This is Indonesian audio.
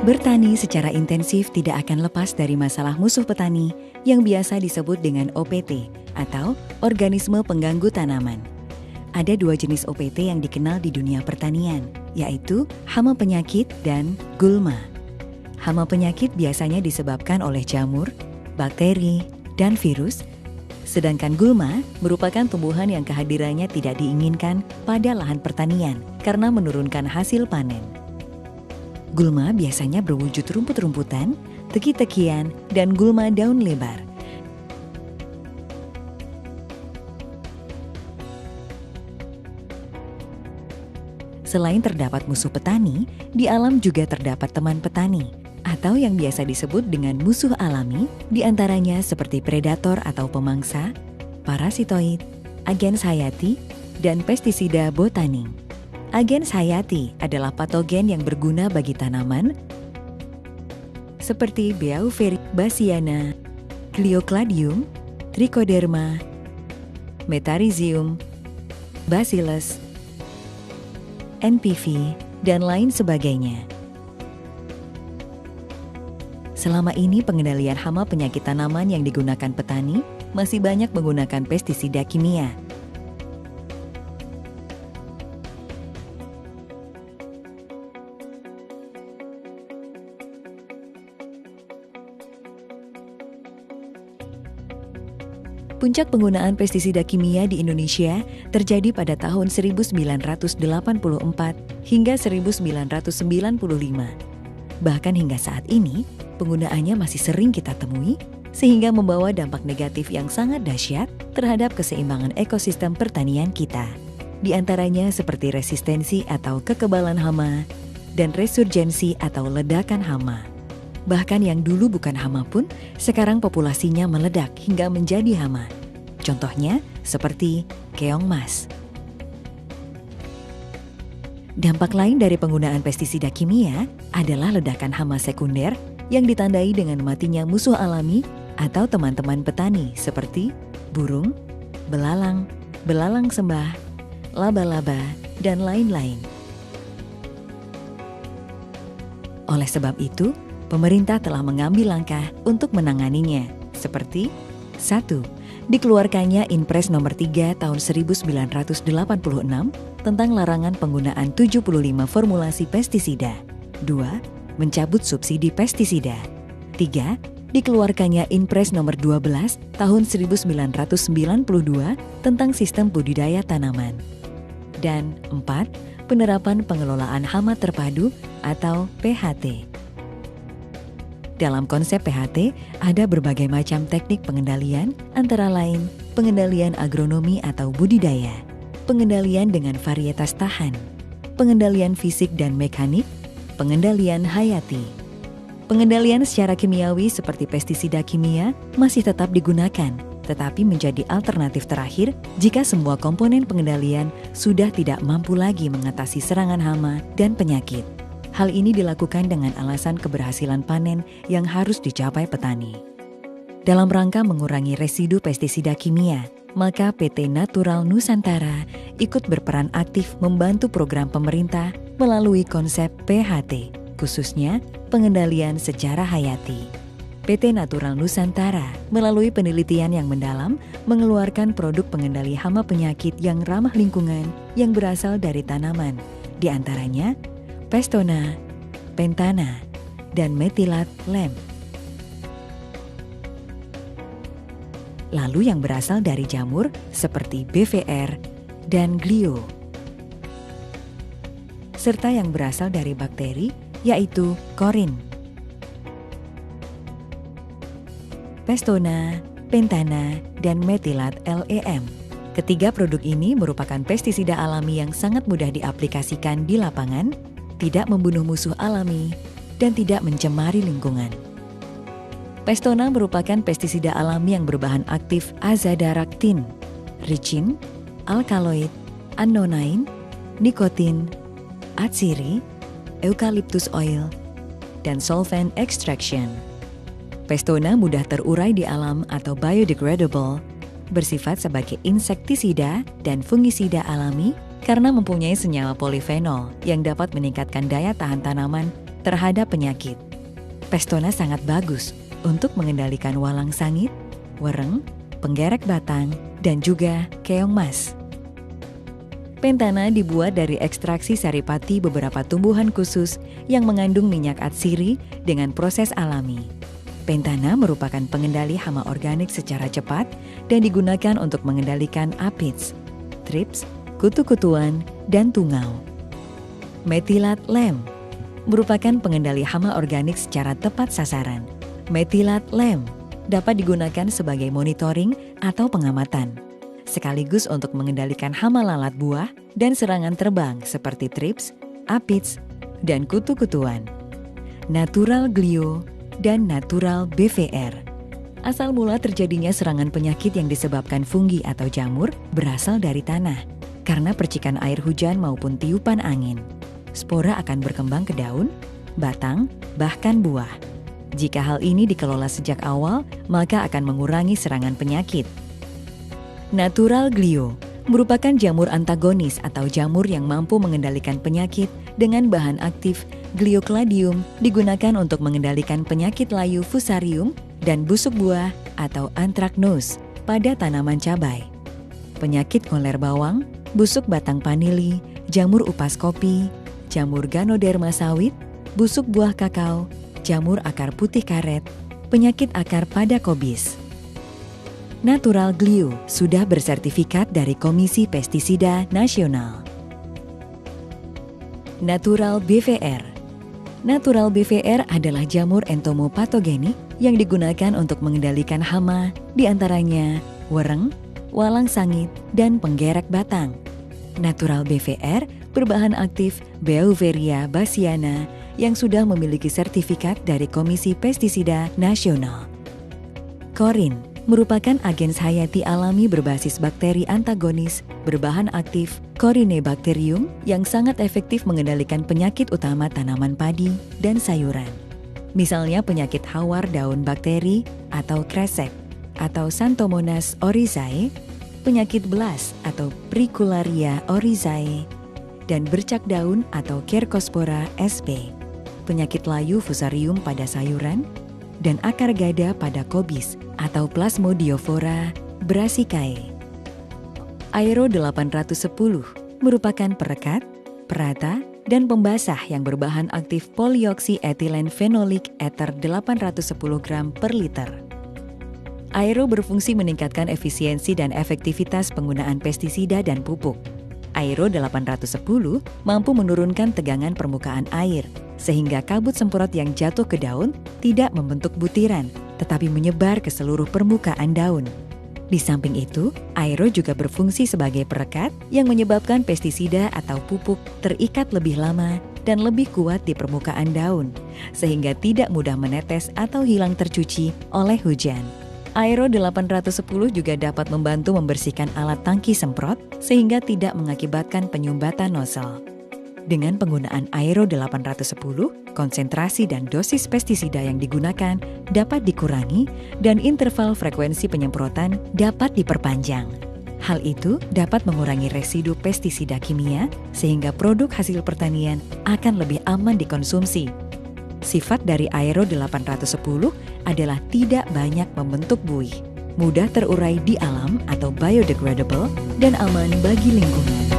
Bertani secara intensif tidak akan lepas dari masalah musuh petani yang biasa disebut dengan OPT atau organisme pengganggu tanaman. Ada dua jenis OPT yang dikenal di dunia pertanian, yaitu hama penyakit dan gulma. Hama penyakit biasanya disebabkan oleh jamur, bakteri, dan virus, sedangkan gulma merupakan tumbuhan yang kehadirannya tidak diinginkan pada lahan pertanian karena menurunkan hasil panen. Gulma biasanya berwujud rumput-rumputan, teki-tekian, dan gulma daun lebar. Selain terdapat musuh petani, di alam juga terdapat teman petani, atau yang biasa disebut dengan musuh alami, diantaranya seperti predator atau pemangsa, parasitoid, agens hayati, dan pestisida botani. Agens hayati adalah patogen yang berguna bagi tanaman seperti Beauveria, Cleocladium, Trichoderma, Metarhizium, Bacillus, NPV, dan lain sebagainya. Selama ini pengendalian hama penyakit tanaman yang digunakan petani masih banyak menggunakan pestisida kimia. Puncak penggunaan pestisida kimia di Indonesia terjadi pada tahun 1984 hingga 1995. Bahkan hingga saat ini, penggunaannya masih sering kita temui, sehingga membawa dampak negatif yang sangat dahsyat terhadap keseimbangan ekosistem pertanian kita. Di antaranya seperti resistensi atau kekebalan hama, dan resurgensi atau ledakan hama. Bahkan yang dulu bukan hama pun, sekarang populasinya meledak hingga menjadi hama. Contohnya seperti keong mas. Dampak lain dari penggunaan pestisida kimia adalah ledakan hama sekunder yang ditandai dengan matinya musuh alami atau teman-teman petani seperti burung, belalang, belalang sembah, laba-laba, dan lain-lain. Oleh sebab itu, pemerintah telah mengambil langkah untuk menanganinya, seperti 1. Dikeluarkannya Inpres nomor 3 tahun 1986 tentang larangan penggunaan 75 formulasi pestisida. 2. Mencabut subsidi pestisida. 3. Dikeluarkannya Inpres nomor 12 tahun 1992 tentang sistem budidaya tanaman. Dan 4. Penerapan pengelolaan hama terpadu atau PHT. Dalam konsep PHT, ada berbagai macam teknik pengendalian, antara lain pengendalian agronomi atau budidaya, pengendalian dengan varietas tahan, pengendalian fisik dan mekanik, pengendalian hayati. Pengendalian secara kimiawi seperti pestisida kimia masih tetap digunakan, tetapi menjadi alternatif terakhir jika semua komponen pengendalian sudah tidak mampu lagi mengatasi serangan hama dan penyakit. Hal ini dilakukan dengan alasan keberhasilan panen yang harus dicapai petani. Dalam rangka mengurangi residu pestisida kimia, maka PT Natural Nusantara ikut berperan aktif membantu program pemerintah melalui konsep PHT, khususnya pengendalian secara hayati. PT Natural Nusantara melalui penelitian yang mendalam mengeluarkan produk pengendali hama penyakit yang ramah lingkungan yang berasal dari tanaman, di antaranya Pestona, Pentana, dan Metilat Lem. Lalu yang berasal dari jamur seperti BVR dan Glio. Serta yang berasal dari bakteri yaitu Korin. Pestona, Pentana, dan Metilat LEM. Ketiga produk ini merupakan pestisida alami yang sangat mudah diaplikasikan di lapangan, tidak membunuh musuh alami, dan tidak mencemari lingkungan. Pestona merupakan pestisida alami yang berbahan aktif atsiri, eucalyptus oil, dan solvent extraction. Pestona mudah terurai di alam atau biodegradable, bersifat sebagai insektisida dan fungisida alami karena mempunyai senyawa polifenol yang dapat meningkatkan daya tahan tanaman terhadap penyakit. Pestona sangat bagus untuk mengendalikan walang sangit, wereng, penggerek batang, dan juga keong mas. Pentana dibuat dari ekstraksi saripati beberapa tumbuhan khusus yang mengandung minyak atsiri dengan proses alami. Pentana merupakan pengendali hama organik secara cepat dan digunakan untuk mengendalikan aphids, thrips, kutu-kutuan, dan tungau. Methylat lem merupakan pengendali hama organik secara tepat sasaran. Methylat lem dapat digunakan sebagai monitoring atau pengamatan, sekaligus untuk mengendalikan hama lalat buah dan serangan terbang seperti thrips, aphids, dan kutu-kutuan. Natural glio dan natural BVR. Asal mula terjadinya serangan penyakit yang disebabkan fungi atau jamur berasal dari tanah. Karena percikan air hujan maupun tiupan angin, spora akan berkembang ke daun, batang, bahkan buah. Jika hal ini dikelola sejak awal, maka akan mengurangi serangan penyakit. Natural glio merupakan jamur antagonis atau jamur yang mampu mengendalikan penyakit dengan bahan aktif Gliocladium, digunakan untuk mengendalikan penyakit layu fusarium dan busuk buah atau anthracnose pada tanaman cabai. Penyakit ngoler bawang, busuk batang panili, jamur upas kopi, jamur Ganoderma sawit, busuk buah kakao, jamur akar putih karet, penyakit akar pada kobis. Natural Glio sudah bersertifikat dari Komisi Pestisida Nasional. Natural BVR. Natural BVR adalah jamur entomopatogenik yang digunakan untuk mengendalikan hama, diantaranya wereng, walang sangit, dan penggerek batang. Natural BVR berbahan aktif Beauveria bassiana yang sudah memiliki sertifikat dari Komisi Pestisida Nasional. Korin merupakan agens hayati alami berbasis bakteri antagonis berbahan aktif Corynebacterium yang sangat efektif mengendalikan penyakit utama tanaman padi dan sayuran. Misalnya penyakit hawar daun bakteri atau kresek atau Xanthomonas oryzae, penyakit belas atau Pricularia oryzae, dan bercak daun atau Cercospora sp, penyakit layu fusarium pada sayuran, dan akar gada pada kobis atau Plasmodiofora brassicae. Aero 810 merupakan perekat, perata, dan pembasah yang berbahan aktif polioksietilen fenolik ether 810 gram per liter. Aero berfungsi meningkatkan efisiensi dan efektivitas penggunaan pestisida dan pupuk. Aero 810 mampu menurunkan tegangan permukaan air, sehingga kabut semprot yang jatuh ke daun tidak membentuk butiran, tetapi menyebar ke seluruh permukaan daun. Di samping itu, Aero juga berfungsi sebagai perekat yang menyebabkan pestisida atau pupuk terikat lebih lama dan lebih kuat di permukaan daun, sehingga tidak mudah menetes atau hilang tercuci oleh hujan. Aero 810 juga dapat membantu membersihkan alat tangki semprot sehingga tidak mengakibatkan penyumbatan nozzle. Dengan penggunaan Aero 810, konsentrasi dan dosis pestisida yang digunakan dapat dikurangi dan interval frekuensi penyemprotan dapat diperpanjang. Hal itu dapat mengurangi residu pestisida kimia sehingga produk hasil pertanian akan lebih aman dikonsumsi. Sifat dari Aero 810 adalah tidak banyak membentuk buih, mudah terurai di alam atau biodegradable, dan aman bagi lingkungan.